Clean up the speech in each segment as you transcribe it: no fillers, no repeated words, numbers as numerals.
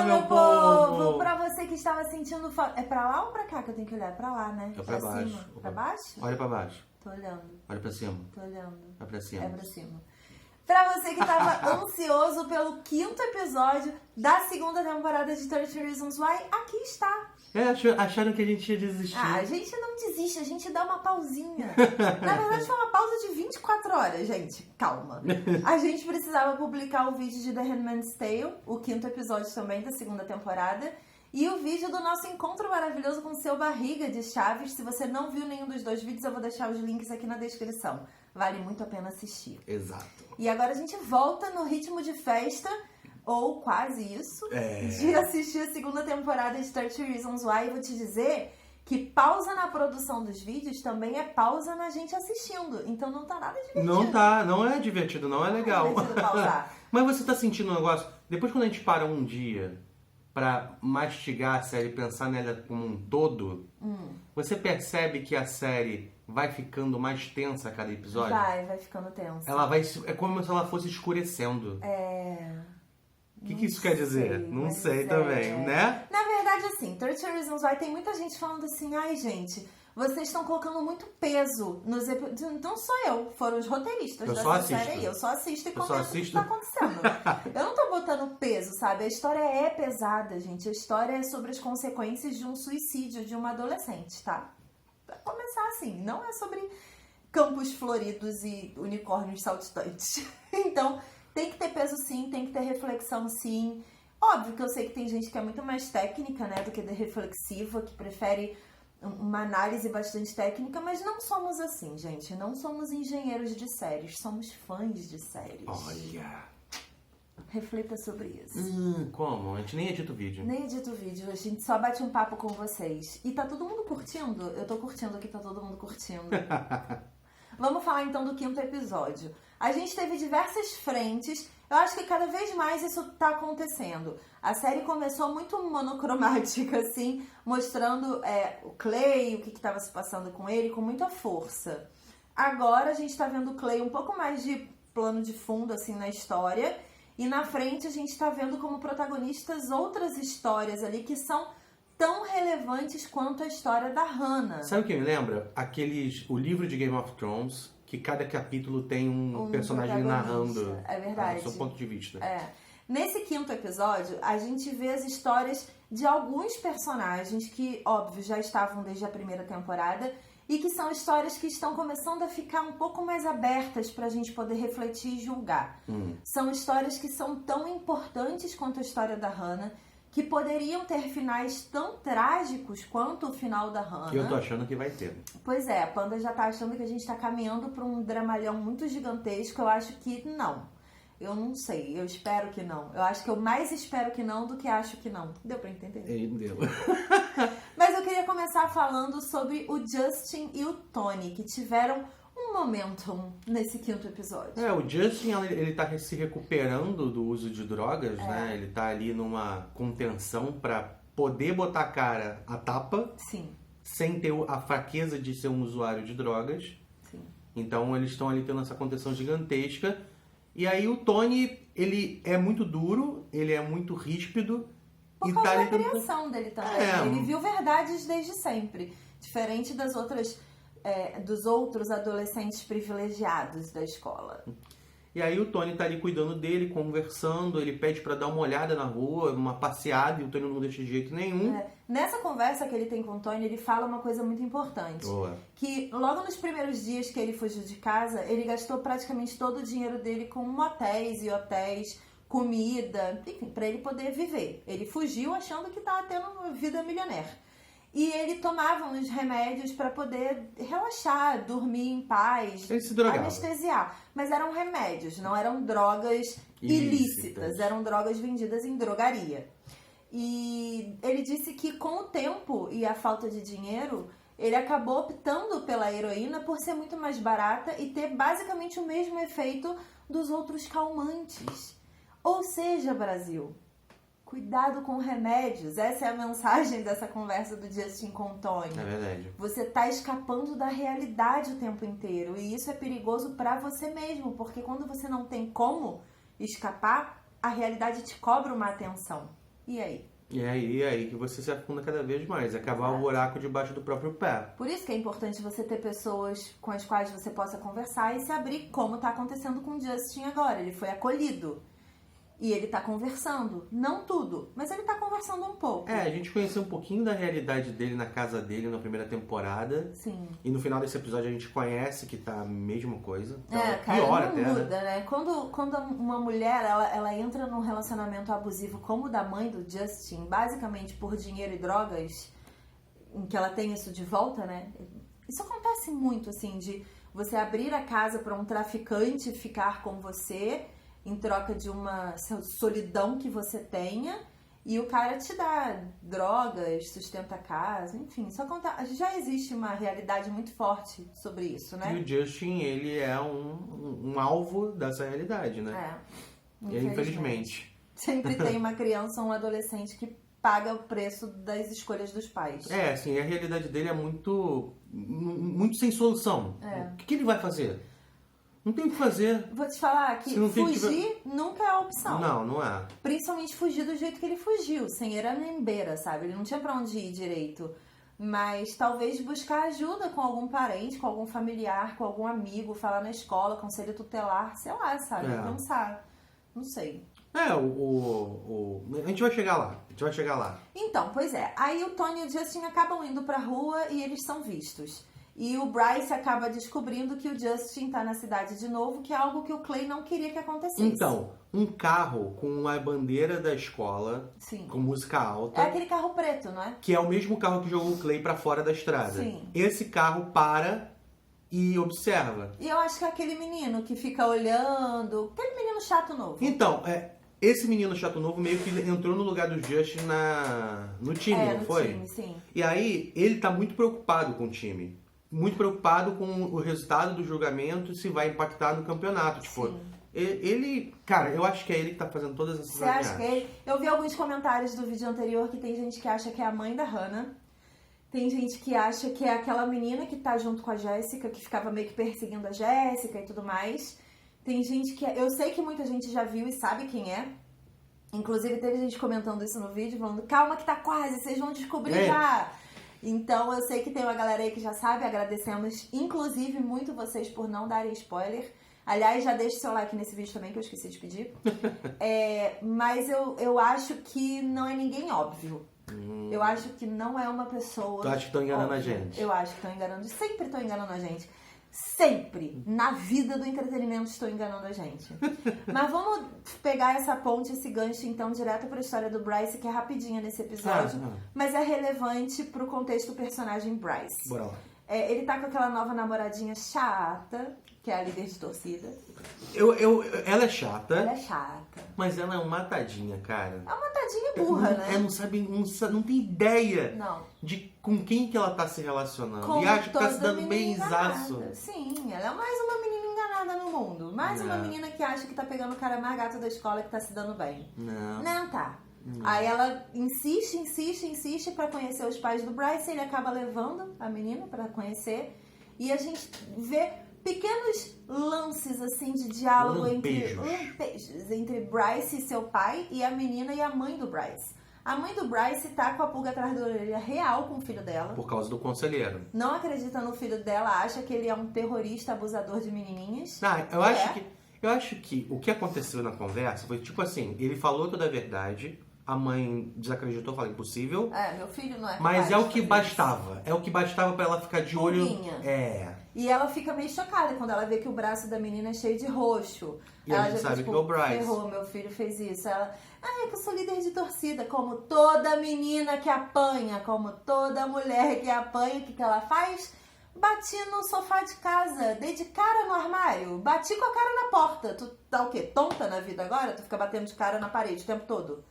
Fala, meu povo! Pra você que estava sentindo falta... É pra lá ou pra cá que eu tenho que olhar? É pra lá, né? É pra baixo. Cima. Pra baixo? Olha pra baixo. Tô olhando. Olha pra cima. Tô olhando. Olha pra cima. É pra cima. Pra você que tava ansioso pelo 5º episódio da 2ª temporada de 30 Reasons Why, aqui está. Acharam que a gente ia desistir. A gente não desiste, a gente dá uma pausinha. Na verdade, foi uma pausa de 24 horas, gente. Calma. A gente precisava publicar o vídeo de The Handmaid's Tale, o 5º episódio também da 2ª temporada, e o vídeo do nosso encontro maravilhoso com o Seu Barriga de Chaves. Se você não viu nenhum dos 2 vídeos, eu vou deixar os links aqui na descrição. Vale muito a pena assistir. Exato. E agora a gente volta no ritmo de festa, ou quase isso, de assistir a 2ª temporada de 30 Reasons Why. E vou te dizer que pausa na produção dos vídeos também é pausa na gente assistindo. Então não tá nada divertido. Não é divertido, não é legal. Não é divertido pausar. Mas você tá sentindo um negócio... Depois quando a gente para um dia pra mastigar a série e pensar nela como um todo, você percebe que a série vai ficando mais tensa a cada episódio? Vai ficando tensa. É como se ela fosse escurecendo. O que isso quer dizer? Não sei também, né? Na verdade, assim, 30 Reasons Why, tem muita gente falando assim, ai, gente, vocês estão colocando muito peso nos episódios. Não sou eu, foram os roteiristas dessa série aí. Eu só assisto e comento o que tá acontecendo. Eu não tô botando peso, sabe? A história é pesada, gente. A história é sobre as consequências de um suicídio de uma adolescente, tá? Pra começar assim, não é sobre campos floridos e unicórnios saltitantes. Então... tem que ter peso sim, tem que ter reflexão sim. Óbvio que eu sei que tem gente que é muito mais técnica, né, do que reflexiva, que prefere uma análise bastante técnica, mas não somos assim, gente. Não somos engenheiros de séries, somos fãs de séries. Olha... Reflita sobre isso. Como? A gente nem edita o vídeo. Nem edita o vídeo, a gente só bate um papo com vocês. E tá todo mundo curtindo? Eu tô curtindo aqui, tá todo mundo curtindo. Vamos falar então do 5º episódio. A gente teve diversas frentes. Eu acho que cada vez mais isso tá acontecendo. A série começou muito monocromática, assim, mostrando o Clay, o que estava se passando com ele, com muita força. Agora a gente tá vendo o Clay um pouco mais de plano de fundo, assim, na história. E na frente a gente tá vendo como protagonistas outras histórias ali que são tão relevantes quanto a história da Hannah. Sabe o que me lembra? O livro de Game of Thrones, que cada capítulo tem um personagem narrando verdade. do seu ponto de vista. Nesse 5º episódio, a gente vê as histórias de alguns personagens que, óbvio, já estavam desde a 1ª temporada e que são histórias que estão começando a ficar um pouco mais abertas pra gente poder refletir e julgar. São histórias que são tão importantes quanto a história da Hannah, que poderiam ter finais tão trágicos quanto o final da Hannah. Que eu tô achando que vai ter. Pois é, a Panda já tá achando que a gente tá caminhando pra um dramalhão muito gigantesco. Eu acho que não. Eu não sei, eu espero que não. Eu acho que eu mais espero que não do que acho que não. Deu pra entender? Deu. Mas eu queria começar falando sobre o Justin e o Tony, que tiveram um momentum nesse 5º episódio. O Justin, ele tá se recuperando do uso de drogas, né? Ele tá ali numa contenção pra poder botar a cara a tapa. Sim. Sem ter a fraqueza de ser um usuário de drogas. Sim. Então eles estão ali tendo essa contenção gigantesca. E aí o Tony, ele é muito duro, ele é muito ríspido. Por causa da criação dele também. Ele viu verdades desde sempre. Diferente das outras... dos outros adolescentes privilegiados da escola. E aí o Tony tá ali cuidando dele, conversando, ele pede pra dar uma olhada na rua, uma passeada, e o Tony não deixa de jeito nenhum. Nessa conversa que ele tem com o Tony, ele fala uma coisa muito importante. Boa. Que logo nos primeiros dias que ele fugiu de casa, ele gastou praticamente todo o dinheiro dele com motéis e hotéis, comida, enfim, pra ele poder viver. Ele fugiu achando que tava tendo uma vida milionária. E ele tomava uns remédios para poder relaxar, dormir em paz, ele se drogava. Anestesiar. Mas eram remédios, não eram drogas ilícitas. Eram drogas vendidas em drogaria. E ele disse que com o tempo e a falta de dinheiro, ele acabou optando pela heroína por ser muito mais barata e ter basicamente o mesmo efeito dos outros calmantes. Ou seja, Brasil... cuidado com remédios. Essa é a mensagem dessa conversa do Justin com o Tony. É verdade. Você tá escapando da realidade o tempo inteiro. E isso é perigoso pra você mesmo. Porque quando você não tem como escapar, a realidade te cobra uma atenção. E aí? E aí que você se afunda cada vez mais. É cavar um buraco debaixo do próprio pé. Por isso que é importante você ter pessoas com as quais você possa conversar e se abrir, como tá acontecendo com o Justin agora. Ele foi acolhido. E ele tá conversando. Não tudo, mas ele tá conversando um pouco. A gente conheceu um pouquinho da realidade dele na casa dele na primeira temporada. Sim. E no final desse episódio a gente conhece que tá a mesma coisa. Tá pior até, muda, né? Quando uma mulher, ela entra num relacionamento abusivo como o da mãe do Justin, basicamente por dinheiro e drogas, em que ela tem isso de volta, né? Isso acontece muito, assim, de você abrir a casa para um traficante ficar com você em troca de uma solidão que você tenha, e o cara te dá drogas, sustenta a casa, enfim, só já existe uma realidade muito forte sobre isso, né? E o Justin, ele é um alvo dessa realidade, né? Infelizmente. Sempre tem uma criança ou um adolescente que paga o preço das escolhas dos pais. Assim, a realidade dele é muito sem solução. O que ele vai fazer? Não tem o que fazer. Vou te falar que fugir nunca é a opção. Não é. Principalmente fugir do jeito que ele fugiu, sem eramembeira, sabe? Ele não tinha pra onde ir direito. Mas talvez buscar ajuda com algum parente, com algum familiar, com algum amigo, falar na escola, conselho tutelar, sei lá, sabe? Pensar. Não sei. A gente vai chegar lá. Então, pois é. Aí o Tony e o Justin acabam indo pra rua e eles são vistos. E o Bryce acaba descobrindo que o Justin tá na cidade de novo, que é algo que o Clay não queria que acontecesse. Então, um carro com a bandeira da escola, Sim, com música alta. É aquele carro preto, não é? Que é o mesmo carro que jogou o Clay pra fora da estrada. Sim. Esse carro para e observa. E eu acho que é aquele menino que fica olhando, aquele menino chato novo. Então, esse menino chato novo meio que entrou no lugar do Justin no time, não foi? No time, sim. E aí, ele tá muito preocupado com o time. Muito preocupado com o resultado do julgamento, se vai impactar no campeonato. Tipo, sim. Ele... Cara, eu acho que é ele que tá fazendo todas essas ameaças. Você acha que é ele? Eu vi alguns comentários do vídeo anterior que tem gente que acha que é a mãe da Hannah. Tem gente que acha que é aquela menina que tá junto com a Jéssica, que ficava meio que perseguindo a Jéssica e tudo mais. Tem gente que... Eu sei que muita gente já viu e sabe quem é. Inclusive, teve gente comentando isso no vídeo, falando, calma que tá quase, vocês vão descobrir já. Então, eu sei que tem uma galera aí que já sabe, agradecemos, inclusive, muito vocês por não darem spoiler. Aliás, já deixa o seu like nesse vídeo também, que eu esqueci de pedir. Mas eu acho que não é ninguém óbvio. Eu acho que não é uma pessoa... Tu acha que estão enganando a gente? Eu acho que estão enganando, sempre estão enganando a gente. Sempre, na vida do entretenimento, estou enganando a gente. Mas vamos pegar essa ponte, esse gancho, então, direto para a história do Bryce, que é rapidinha nesse episódio, mas é relevante pro contexto do personagem Bryce. Bora lá. Ele tá com aquela nova namoradinha chata, que é a líder de torcida. Ela é chata. Ela é chata. Mas ela é uma tadinha, cara. É uma tadinha burra, né? Ela não tem ideia de com quem que ela tá se relacionando. Como e acha que tá se dando bem benzaço. Sim, ela é mais uma menina enganada no mundo. Mais uma menina que acha que tá pegando o cara mais gato da escola e que tá se dando bem. Não tá. Aí ela insiste pra conhecer os pais do Bryce. Ele acaba levando a menina pra conhecer. E a gente vê pequenos lances assim de diálogo entre Bryce e seu pai, e a menina e a mãe do Bryce. A mãe do Bryce tá com a pulga atrás da orelha real com o filho dela. Por causa do conselheiro. Não acredita no filho dela, acha que ele é um terrorista abusador de menininhas. Eu acho que o que aconteceu na conversa foi tipo assim, ele falou toda a verdade, a mãe desacreditou, falou impossível. Meu filho não é capaz. Mas é o que bastava. Isso. É o que bastava pra ela ficar de olho. E ela fica meio chocada quando ela vê que o braço da menina é cheio de roxo. E ela já sabe que é o Bryce. Ferrou, meu filho fez isso. Ela, é que eu sou líder de torcida, como toda menina que apanha, como toda mulher que apanha, o que ela faz? Bati no sofá de casa, dei de cara no armário, bati com a cara na porta. Tu tá o quê? Tonta na vida agora? Tu fica batendo de cara na parede o tempo todo?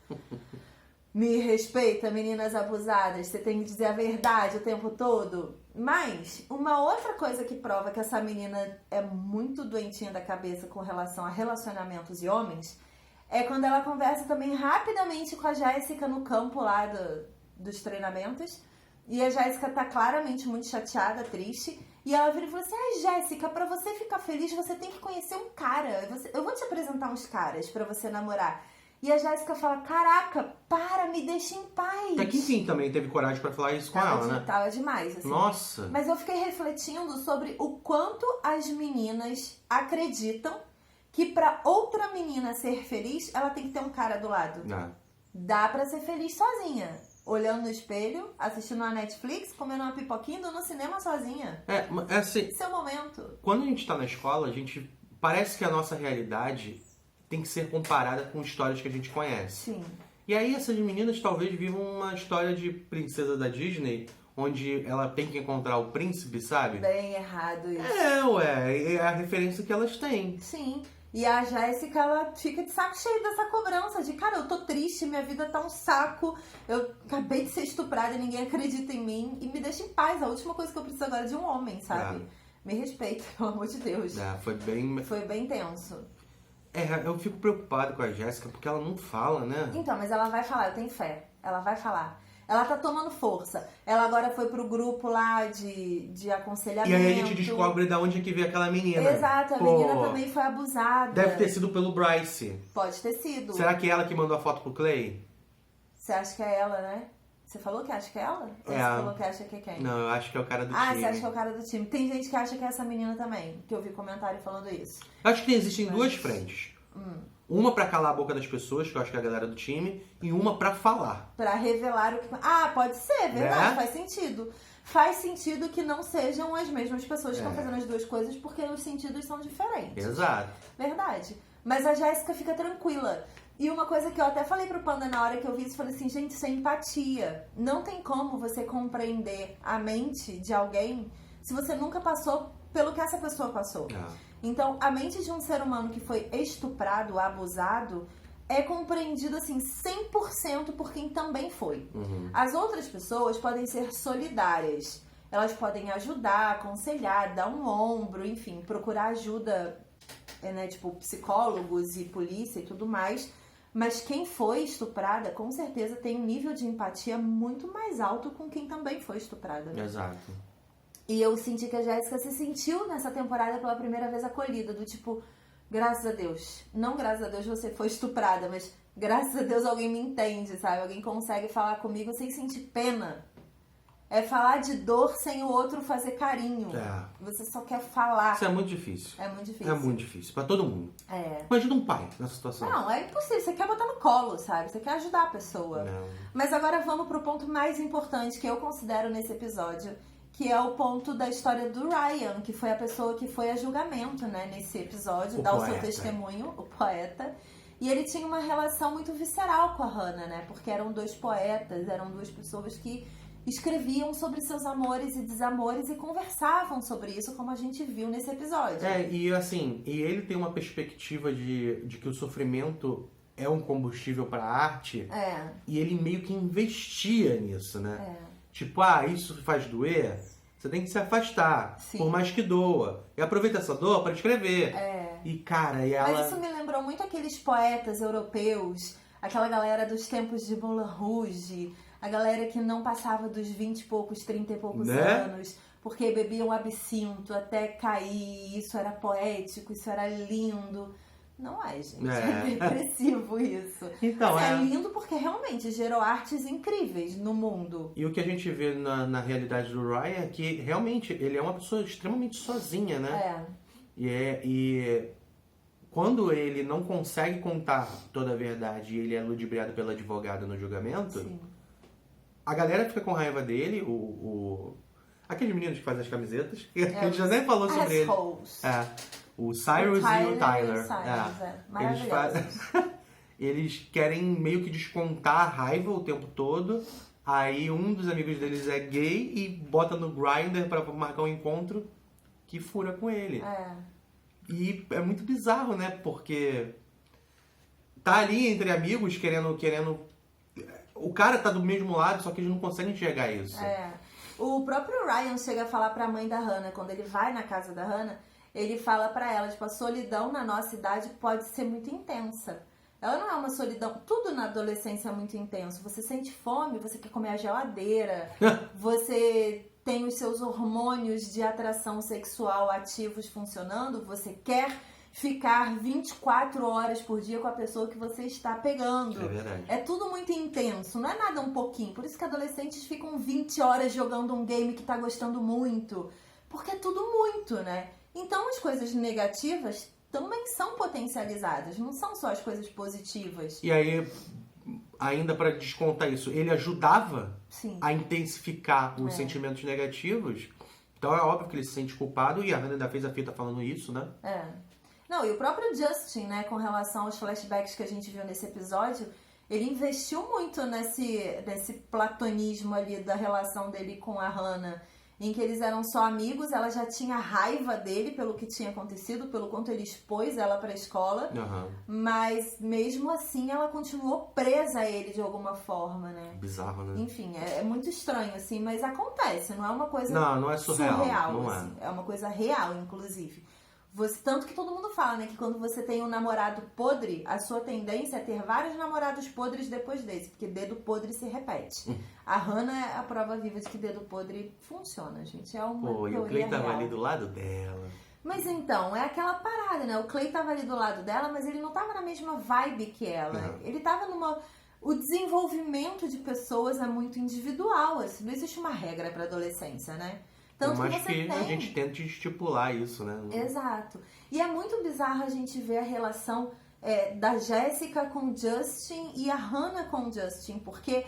Me respeita, meninas abusadas, você tem que dizer a verdade o tempo todo. Mas uma outra coisa que prova que essa menina é muito doentinha da cabeça com relação a relacionamentos e homens é quando ela conversa também rapidamente com a Jéssica no campo lá dos treinamentos. E a Jéssica tá claramente muito chateada, triste. E ela vira e fala assim, Jéssica, pra você ficar feliz, você tem que conhecer um cara. Eu vou te apresentar uns caras pra você namorar. E a Jéssica fala, caraca, me deixa em paz. Até que enfim também teve coragem pra falar isso com ela, né? Tava demais, assim. Nossa! Mas eu fiquei refletindo sobre o quanto as meninas acreditam que pra outra menina ser feliz, ela tem que ter um cara do lado. Dá pra ser feliz sozinha. Olhando no espelho, assistindo uma Netflix, comendo uma pipoquinha, indo no cinema sozinha. É assim... Seu momento. Quando a gente tá na escola, a gente... Parece que a nossa realidade tem que ser comparada com histórias que a gente conhece. Sim. E aí essas meninas talvez vivam uma história de princesa da Disney, onde ela tem que encontrar o príncipe, sabe? Bem errado isso. É a referência que elas têm. Sim. E a Jéssica, ela fica de saco cheio dessa cobrança de, cara, eu tô triste, minha vida tá um saco, eu acabei de ser estuprada e ninguém acredita em mim, e me deixa em paz. A última coisa que eu preciso agora é de um homem, sabe? Me respeita, pelo amor de Deus. Foi bem tenso. Eu fico preocupado com a Jéssica, porque ela não fala, né? Então, mas ela vai falar, eu tenho fé. Ela vai falar. Ela tá tomando força. Ela agora foi pro grupo lá de aconselhamento. E aí a gente descobre de onde é que veio aquela menina. Exato, a menina também foi abusada. Deve ter sido pelo Bryce. Pode ter sido. Será que é ela que mandou a foto pro Clay? Você acha que é ela, né? Você falou que acha que é ela? Ou você falou que acha que é quem? Não, eu acho que é o cara do time. Você acha que é o cara do time. Tem gente que acha que é essa menina também, que eu vi comentário falando isso. Eu acho que existem duas frentes. Uma pra calar a boca das pessoas, que eu acho que é a galera do time, e uma pra falar. Pra revelar o que... pode ser, verdade, faz sentido. Faz sentido que não sejam as mesmas pessoas que estão fazendo as duas coisas, porque os sentidos são diferentes. Exato. Verdade. Mas a Jéssica fica tranquila. E uma coisa que eu até falei pro Panda na hora que eu vi isso, falei assim, gente, isso é empatia. Não tem como você compreender a mente de alguém se você nunca passou pelo que essa pessoa passou. Então, a mente de um ser humano que foi estuprado, abusado, é compreendida assim 100% por quem também foi. As outras pessoas podem ser solidárias. Elas podem ajudar, aconselhar, dar um ombro, enfim, procurar ajuda, né, tipo psicólogos e polícia e tudo mais. Mas quem foi estuprada, com certeza tem um nível de empatia muito mais alto com quem também foi estuprada. Né? Exato. E eu senti que a Jéssica se sentiu nessa temporada pela primeira vez acolhida, do tipo, graças a Deus. Não graças a Deus você foi estuprada, mas graças a Deus alguém me entende, sabe? Alguém consegue falar comigo sem sentir pena. É falar de dor sem o outro fazer carinho. Você só quer falar. Isso é muito difícil. É muito difícil. É muito difícil. Pra todo mundo. Imagina um pai nessa situação. Não, é impossível. Você quer botar no colo, sabe? Você quer ajudar a pessoa. Mas agora vamos pro ponto mais importante que eu considero nesse episódio, que é o ponto da história do Ryan, que foi a pessoa que foi a julgamento, né, nesse episódio, dar o seu testemunho, o poeta. E ele tinha uma relação muito visceral com a Hannah, né? Porque eram dois poetas, eram duas pessoas que escreviam sobre seus amores e desamores e conversavam sobre isso, como a gente viu nesse episódio. E assim, ele tem uma perspectiva de que o sofrimento é um combustível para a arte, e ele meio que investia nisso, né? Tipo, isso faz doer, você tem que se afastar, por mais que doa. E aproveita essa dor para escrever. E cara, e ela... Mas isso me lembrou muito aqueles poetas europeus, aquela galera dos tempos de Moulin Rouge, a galera que não passava dos 20 e poucos, 30 e poucos anos, porque bebiam absinto até cair, isso era poético, isso era lindo. Não é, gente. É depressivo isso. Então, é lindo porque realmente gerou artes incríveis no mundo. E o que a gente vê na realidade do Ryan é que realmente ele é uma pessoa extremamente sozinha, né? E quando ele não consegue contar toda a verdade e ele é ludibriado pela advogada no julgamento, a galera fica com raiva dele, aqueles meninos que fazem as camisetas, que a gente já nem falou sobre ele. O Cyrus e o Tyler. Eles querem meio que descontar a raiva o tempo todo. Aí um dos amigos deles é gay e bota no Grindr pra marcar um encontro que fura com ele. E é muito bizarro, né? Porque tá ali entre amigos querendo... O cara tá do mesmo lado, só que eles não conseguem enxergar isso. O próprio Ryan chega a falar pra mãe da Hannah, quando ele vai na casa da Hannah, ele fala pra ela, tipo, a solidão na nossa idade pode ser muito intensa. Ela não é uma solidão... Tudo na adolescência é muito intenso. Você sente fome, você quer comer a geladeira, você tem os seus hormônios de atração sexual ativos funcionando, você quer ficar 24 horas por dia com a pessoa que você está pegando. É verdade. É tudo muito intenso, não é nada um pouquinho. Por isso que adolescentes ficam 20 horas jogando um game que tá gostando muito. Porque é tudo muito, né? Então as coisas negativas também são potencializadas, não são só as coisas positivas. E aí, ainda para descontar isso, ele ajudava Sim. a intensificar os sentimentos negativos. Então é óbvio que ele se sente culpado, e a Hannah ainda fez a fita falando isso, né? Não, e o próprio Justin, né, com relação aos flashbacks que a gente viu nesse episódio, ele investiu muito nesse platonismo ali da relação dele com a Hannah, em que eles eram só amigos, ela já tinha raiva dele pelo que tinha acontecido, pelo quanto ele expôs ela pra escola, mas mesmo assim ela continuou presa a ele de alguma forma, né? Bizarro, né? Enfim, é muito estranho, assim, mas acontece, não é uma coisa não é surreal não assim, é uma coisa real, inclusive. Tanto que todo mundo fala, né, que quando você tem um namorado podre, a sua tendência é ter vários namorados podres depois desse, porque dedo podre se repete. A Hannah é a prova viva de que dedo podre funciona, gente. É uma teoria e o Clay tava real. ali do lado dela. Mas então, é aquela parada, né? O Clay tava ali do lado dela, mas ele não tava na mesma vibe que ela. Ele tava O desenvolvimento de pessoas é muito individual, assim, não existe uma regra pra adolescência, né? Tanto que a gente tenta estipular isso, né? Exato. E é muito bizarro a gente ver a relação da Jéssica com o Justin e a Hannah com o Justin, porque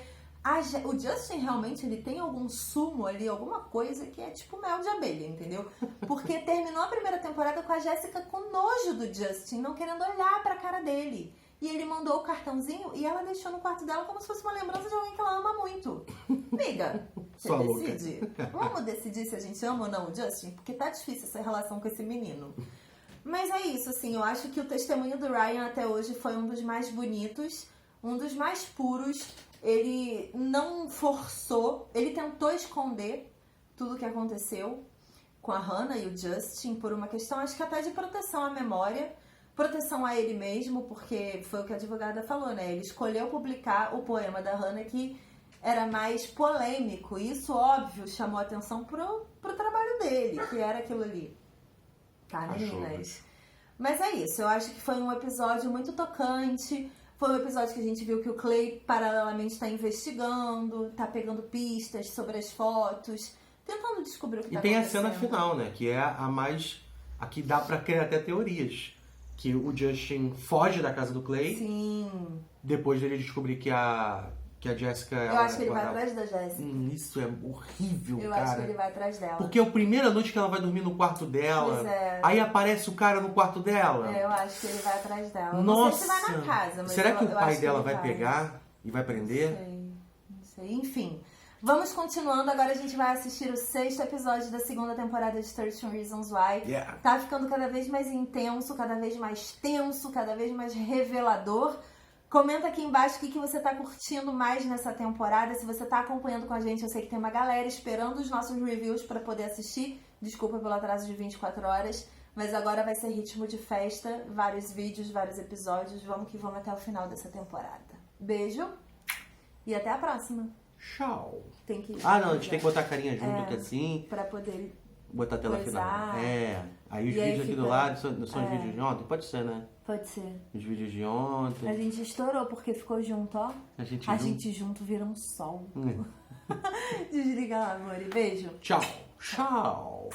o Justin realmente ele tem algum sumo ali, alguma coisa que é tipo mel de abelha, entendeu? Porque terminou a primeira temporada com a Jéssica com nojo do Justin, não querendo olhar pra cara dele. E ele mandou o cartãozinho e ela deixou no quarto dela como se fosse uma lembrança de alguém que ela ama muito. Amiga, você decide. Vamos decidir se a gente ama ou não o Justin? Porque tá difícil essa relação com esse menino. Mas é isso, assim, eu acho que o testemunho do Ryan até hoje foi um dos mais bonitos, um dos mais puros. Ele não forçou, ele tentou esconder tudo o que aconteceu com a Hannah e o Justin por uma questão, acho que até de proteção à memória, proteção a ele mesmo, porque foi o que a advogada falou, né? Ele escolheu publicar o poema da Hannah que era mais polêmico. E isso, óbvio, chamou atenção pro trabalho dele, que era aquilo ali. Tá, meninas? Mas é isso. Eu acho que foi um episódio muito tocante. Foi um episódio que a gente viu que o Clay, paralelamente, tá investigando, tá pegando pistas sobre as fotos, tentando descobrir o que tá acontecendo. E tem a cena final, né? Que é a que dá pra criar até teorias. Que o Justin foge da casa do Clay. Sim. Depois dele descobrir que a Jéssica... Eu acho que ele vai atrás da Jéssica. Isso é horrível, cara. Eu acho que ele vai atrás dela. Porque é a primeira noite que ela vai dormir no quarto dela. Pois é. Aí aparece o cara no quarto dela. Eu acho que ele vai atrás dela. Nossa. Não sei se vai na casa, mas será que o pai dela vai pegar e vai prender? Não sei. Enfim. Vamos continuando, agora a gente vai assistir o 6º episódio da segunda temporada de 13 Reasons Why. Tá ficando cada vez mais intenso, cada vez mais tenso, cada vez mais revelador. Comenta aqui embaixo o que você tá curtindo mais nessa temporada. Se você tá acompanhando com a gente, eu sei que tem uma galera esperando os nossos reviews para poder assistir. Desculpa pelo atraso de 24 horas, mas agora vai ser ritmo de festa, vários vídeos, vários episódios. Vamos que vamos até o final dessa temporada. Beijo e até a próxima. Tchau. A gente tem que botar a carinha junto aqui assim. Pra poder botar a tela final. Aí os vídeos aqui do lado são os vídeos de ontem? Pode ser, né? Pode ser. Os vídeos de ontem. A gente estourou porque ficou junto, ó. A gente junto vira um sol. Desliga lá, amor. Beijo. Tchau.